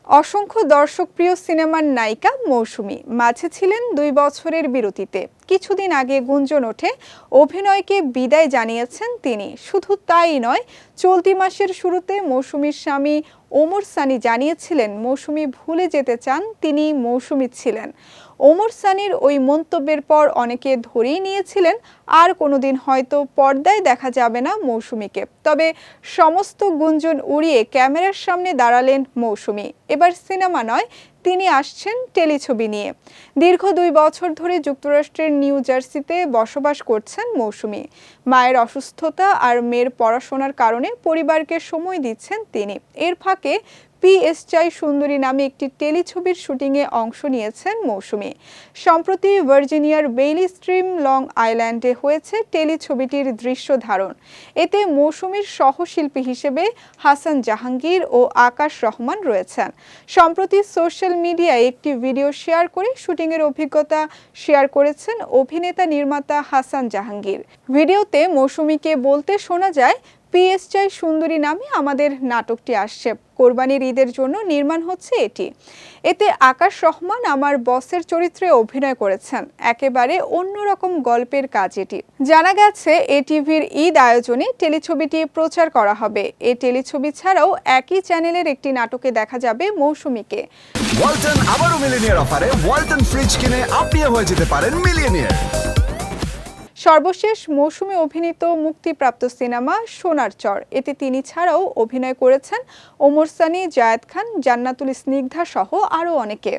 অসংখ্য দর্শকপ্রিয় সিনেমার নায়িকা মৌসুমী মাঝে ছিলেন 2 বছরের বিরতিতে। কিছুদিন আগে গুঞ্জন ওঠে অভিনয়কে বিদায় জানিয়েছেন তিনি। শুধু তাই নয়, চলতি মাসের শুরুতে মৌসুমীর স্বামী ওমর সানি জানিয়েছিলেন মৌসুমী ভুলে যেতে চান তিনি মৌসুমী ছিলেন। ওমর সানির ওই মন্তব্যের পর অনেকে ধরেই নিয়েছিলেন আর কোনোদিন হয়তো পর্দায় দেখা যাবে না মৌসুমীকে। তবে সমস্ত গুঞ্জন উড়িয়ে ক্যামেরার সামনে দাঁড়ালেন মৌসুমী। এবার সিনেমা নয়, তিনি আসছেন টেলিছবি নিয়ে। দীর্ঘ 2 বছর ধরে যুক্তরাষ্ট্রের নিউ জার্সিতে বসবাস করছেন মৌসুমী। মায়ের অসুস্থতা আর মেয়ের পড়াশোনার কারণে পরিবারকে সময় দিচ্ছেন তিনি। এর ফাঁকে পিএস চাই সুন্দরী নামে একটি টেলিছবির শুটিংয়ে অংশ নিয়েছেন মৌসুমী। সম্প্রতি ভার্জিনিয়ার বেইলি স্ট্রিম লং আইল্যান্ডে হয়েছে টেলিছবিটির দৃশ্য ধারণ। এতে মৌসুমীর সহশিল্পী হিসেবে হাসান জাহাঙ্গীর ও আকাশ রহমান রয়েছেন। সম্প্রতি সোশ্যাল মিডিয়ায় একটি ভিডিও শেয়ার করে শুটিংয়ের অভিজ্ঞতা শেয়ার করেছেন অভিনেতা নির্মাতা হাসান জাহাঙ্গীর। ভিডিওতে মৌসুমীকে বলতে শোনা যায়, পিএস চাই সুন্দরী নামে আমাদের নাটকটি আসছে, কোরবানির ঈদের জন্য নির্মাণ হচ্ছে এটি। এতে আকাশ রহমান আমার বসের চরিত্রে অভিনয় করেছেন। একেবারে অন্যরকম গল্পের কাজ এটি। জানা গেছে এটিভির ঈদ আয়োজনে টেলিছবিটি প্রচার করা হবে। এই টেলিছবি ছাড়াও একই চ্যানেলের একটি নাটকে দেখা যাবে মৌসুমীকে। ওয়ালটন আবারও মিলিয়নিয়ার অফারে ওয়ালটন ফ্রিজ কিনে আপনিও হয়ে যেতে পারেন মিলিয়নিয়ার। সর্বশেষ মৌসুমী অভিনীত মুক্তিপ্রাপ্ত সিনেমা সোনার চর, এতে তিনি ছাড়াও অভিনয় করেছেন ওমর সানি, জায়েদ খান, জান্নাতুল স্নিগ্ধা সহ আরও অনেকে।